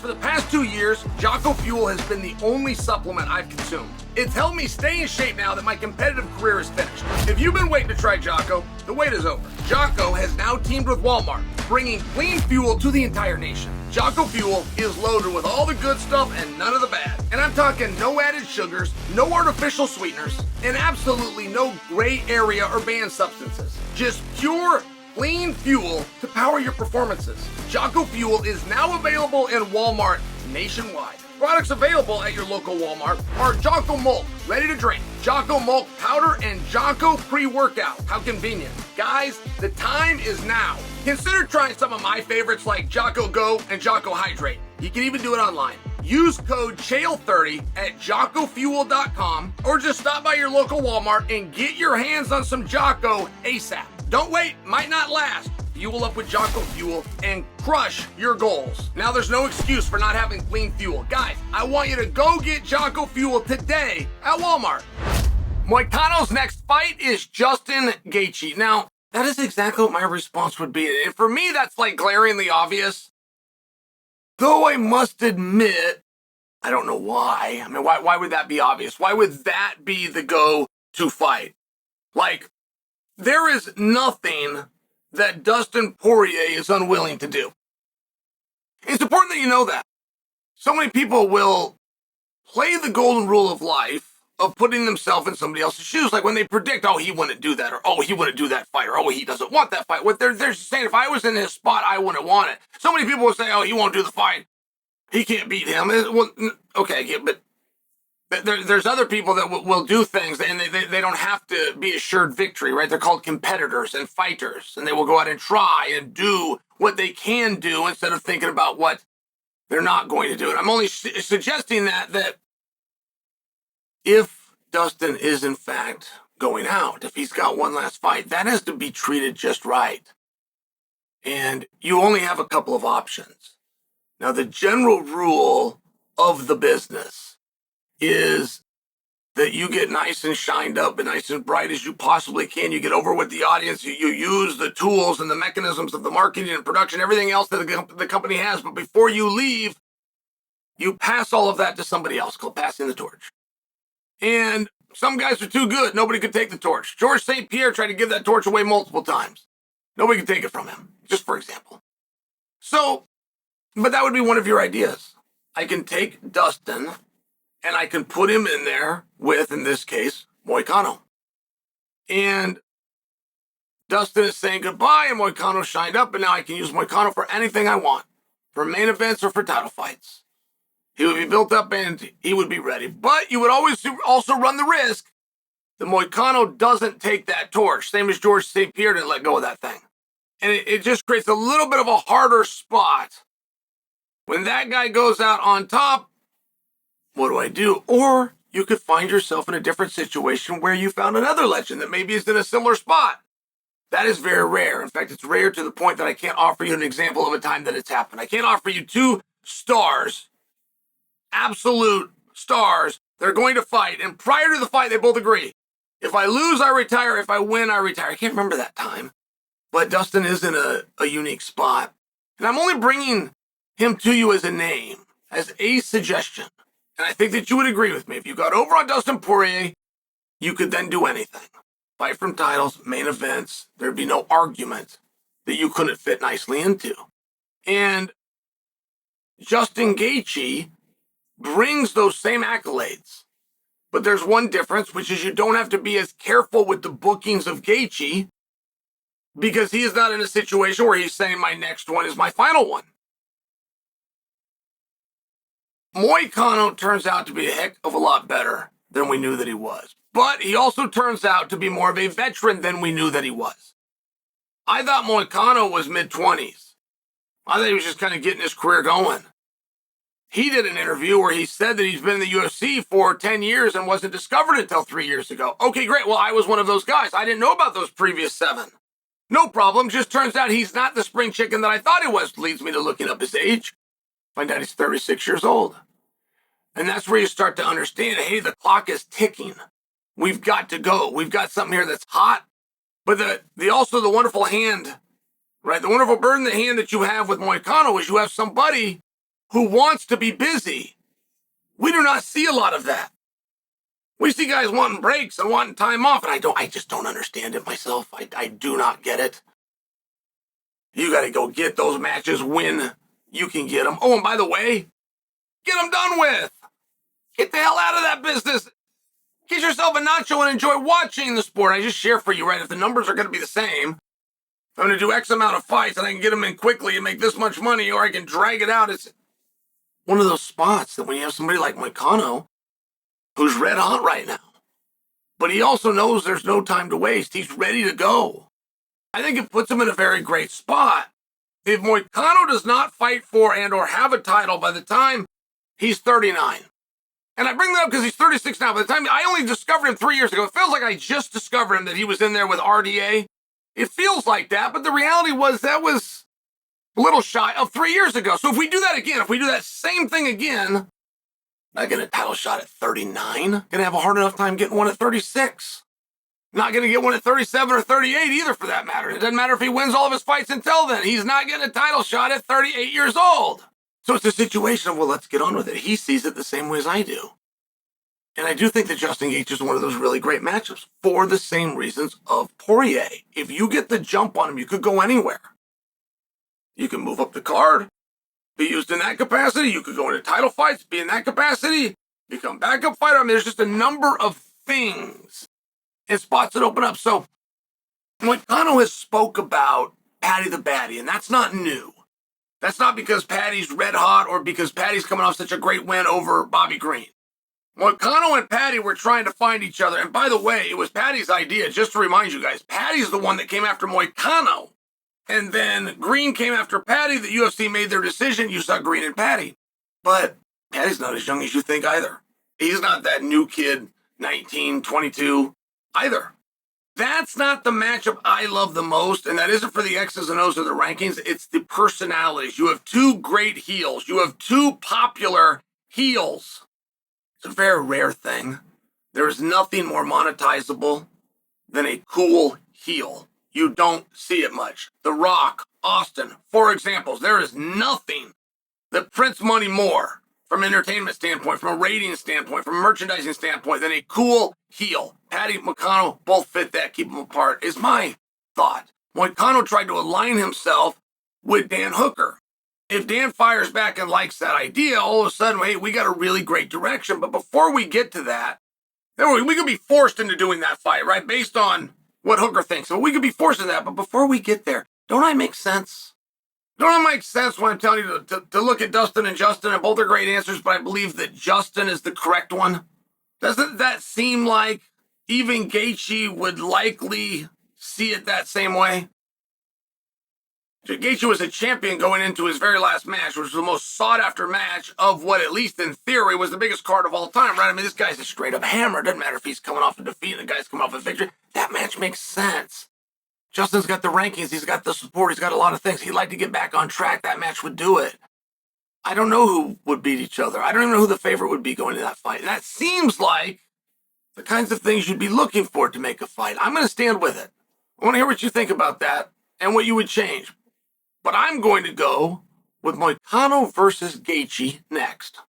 For the past 2 years, Jocko Fuel has been the only supplement I've consumed. It's helped me stay in shape now that my competitive career is finished. If you've been waiting to try Jocko, the wait is over. Jocko has now teamed with Walmart, bringing clean fuel to the entire nation. Jocko Fuel is loaded with all the good stuff and none of the bad. And I'm talking no added sugars, no artificial sweeteners, and absolutely no gray area or banned substances. Just pure, clean fuel to power your performances. Jocko Fuel is now available in Walmart nationwide. Products available at your local Walmart are Jocko Malt, ready to drink, Jocko Malt powder, and Jocko pre-workout. How convenient. Guys, the time is now. Consider trying some of my favorites like Jocko Go and Jocko Hydrate. You can even do it online. Use code CHAEL30 at JockoFuel.com or just stop by your local Walmart and get your hands on some Jocko ASAP. Don't wait, might not last. Fuel up with Jocko Fuel and crush your goals. Now there's no excuse for not having clean fuel. Guys, I want you to go get Jocko Fuel today at Walmart. Moicano's next fight is Justin Gaethje. Now, that is exactly what my response would be. And for me, that's like glaringly obvious. Though I must admit, I don't know why. I mean, why would that be obvious? Why would that be the go-to fight? Like, there is nothing that Dustin Poirier is unwilling to do. It's important that you know that. So many people will play the golden rule of life of putting themselves in somebody else's shoes. Like when they predict, oh, he wouldn't do that, or oh, he wouldn't do that fight, or oh, he doesn't want that fight. What they're saying, if I was in his spot, I wouldn't want it. So many people will say, oh, he won't do the fight. He can't beat him. Well, okay, but there's other people that will do things, and they don't have to be assured victory, right? They're called competitors and fighters, and they will go out and try and do what they can do instead of thinking about what they're not going to do. And I'm only suggesting that if Dustin is in fact going out, if he's got one last fight, that has to be treated just right. And you only have a couple of options. Now, the general rule of the business is that you get nice and shined up and nice and bright as you possibly can. You get over with the audience. You use the tools and the mechanisms of the marketing and production, everything else that the company has. But before you leave, you pass all of that to somebody else, called passing the torch. And some guys are too good. Nobody could take the torch. Georges St. Pierre tried to give that torch away multiple times. Nobody could take it from him, just for example. So, but that would be one of your ideas. I can take Dustin and I can put him in there with, in this case, Moicano. And Dustin is saying goodbye, and Moicano shined up, and now I can use Moicano for anything I want, for main events or for title fights. He would be built up and he would be ready. But you would always also run the risk that Moicano doesn't take that torch, same as Georges St. Pierre didn't let go of that thing. And it just creates a little bit of a harder spot. When that guy goes out on top, what do I do? Or you could find yourself in a different situation where you found another legend that maybe is in a similar spot. That is very rare. In fact, it's rare to the point that I can't offer you an example of a time that it's happened. I can't offer you two stars, absolute stars. They're going to fight. And prior to the fight, they both agree. If I lose, I retire. If I win, I retire. I can't remember that time. But Dustin is in a unique spot. And I'm only bringing him to you as a name, as a suggestion. And I think that you would agree with me. If you got over on Dustin Poirier, you could then do anything. Fight from titles, main events. There'd be no argument that you couldn't fit nicely into. And Justin Gaethje brings those same accolades. But there's one difference, which is you don't have to be as careful with the bookings of Gaethje because he is not in a situation where he's saying my next one is my final one. Moicano turns out to be a heck of a lot better than we knew that he was. But he also turns out to be more of a veteran than we knew that he was. I thought Moicano was mid-20s. I thought he was just kind of getting his career going. He did an interview where he said that he's been in the UFC for 10 years and wasn't discovered until 3 years ago. Okay, great. Well, I was one of those guys. I didn't know about those previous 7. No problem. Just turns out he's not the spring chicken that I thought he was. Leads me to looking up his age. Find out he's 36 years old. And that's where you start to understand, hey, the clock is ticking. We've got to go. We've got something here that's hot. But also the wonderful hand, right? The wonderful bird in the hand that you have with Moicano is you have somebody who wants to be busy. We do not see a lot of that. We see guys wanting breaks and wanting time off, and I just don't understand it myself. I do not get it. You got to go get those matches when you can get them. Oh, and by the way, get them done with. Get the hell out of that business. Get yourself a nacho and enjoy watching the sport. I just share for you, right? If the numbers are going to be the same, if I'm going to do X amount of fights and I can get them in quickly and make this much money, or I can drag it out, it's one of those spots that when you have somebody like Moicano, who's red hot right now, but he also knows there's no time to waste. He's ready to go. I think it puts him in a very great spot. If Moicano does not fight for and or have a title by the time he's 39, and I bring that up because he's 36 now. By the time I only discovered him 3 years ago, it feels like I just discovered him, that he was in there with RDA. It feels like that, but the reality was that was a little shy of 3 years ago. So if we do that again, if we do that same thing again, not getting a title shot at 39, gonna have a hard enough time getting one at 36. Not gonna get one at 37 or 38 either, for that matter. It doesn't matter if he wins all of his fights until then. He's not getting a title shot at 38 years old. So it's a situation of, well, let's get on with it. He sees it the same way as I do. And I do think that Justin Gaethje is one of those really great matchups for the same reasons of Poirier. If you get the jump on him, you could go anywhere. You can move up the card, be used in that capacity. You could go into title fights, be in that capacity, become backup fighter. I mean, there's just a number of things and spots that open up. So Moicano has spoke about Paddy the Baddy, and that's not new. That's not because Paddy's red hot or because Paddy's coming off such a great win over Bobby Green. Moicano and Paddy were trying to find each other. And by the way, it was Paddy's idea, just to remind you guys. Paddy's the one that came after Moicano. And then Green came after Paddy. The UFC made their decision. You saw Green and Paddy. But Paddy's not as young as you think either. He's not that new kid, 19, 22, either. That's not the matchup I love the most, and that isn't for the X's and O's of the rankings. It's the personalities. You have two great heels. You have two popular heels. It's a very rare thing. There is nothing more monetizable than a cool heel. You don't see it much. The Rock, Austin, for examples. There is nothing that prints money more from an entertainment standpoint, from a rating standpoint, from a merchandising standpoint, than a cool heel. Paddy, Moicano, both fit that, keep them apart, is my thought. Moicano tried to align himself with Dan Hooker. If Dan fires back and likes that idea, all of a sudden, hey, we got a really great direction. But before we get to that, we could be forced into doing that fight, right? Based on what Hooker thinks. So we could be forced into that. But before we get there, don't I make sense? Don't it make sense when I'm telling you to look at Dustin and Justin, and both are great answers, but I believe that Justin is the correct one? Doesn't that seem like even Gaethje would likely see it that same way? Gaethje was a champion going into his very last match, which was the most sought-after match of what, at least in theory, was the biggest card of all time, right? I mean, this guy's a straight-up hammer. It doesn't matter if he's coming off a defeat and the guy's coming off a victory. That match makes sense. Justin's got the rankings. He's got the support. He's got a lot of things. He'd like to get back on track. That match would do it. I don't know who would beat each other. I don't even know who the favorite would be going to that fight. And that seems like the kinds of things you'd be looking for to make a fight. I'm going to stand with it. I want to hear what you think about that and what you would change. But I'm going to go with Moicano versus Gaethje next.